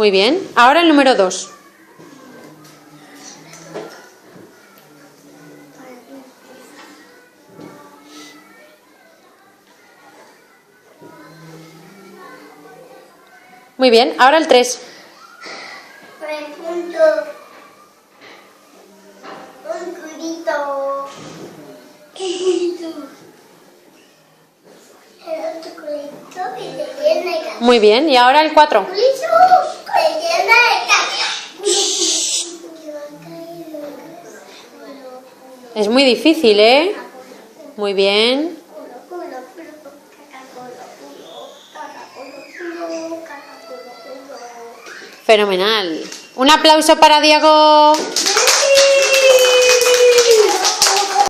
Muy bien. Ahora el número 2. Muy bien. Ahora el 3. Pregunto. Un culito. ¿Qué culito? El otro culito y le llena de café. Muy bien. Y ahora el 4. Culito le llena de café. Es muy difícil, ¿eh? Muy bien. Fenomenal. Un aplauso para Diego.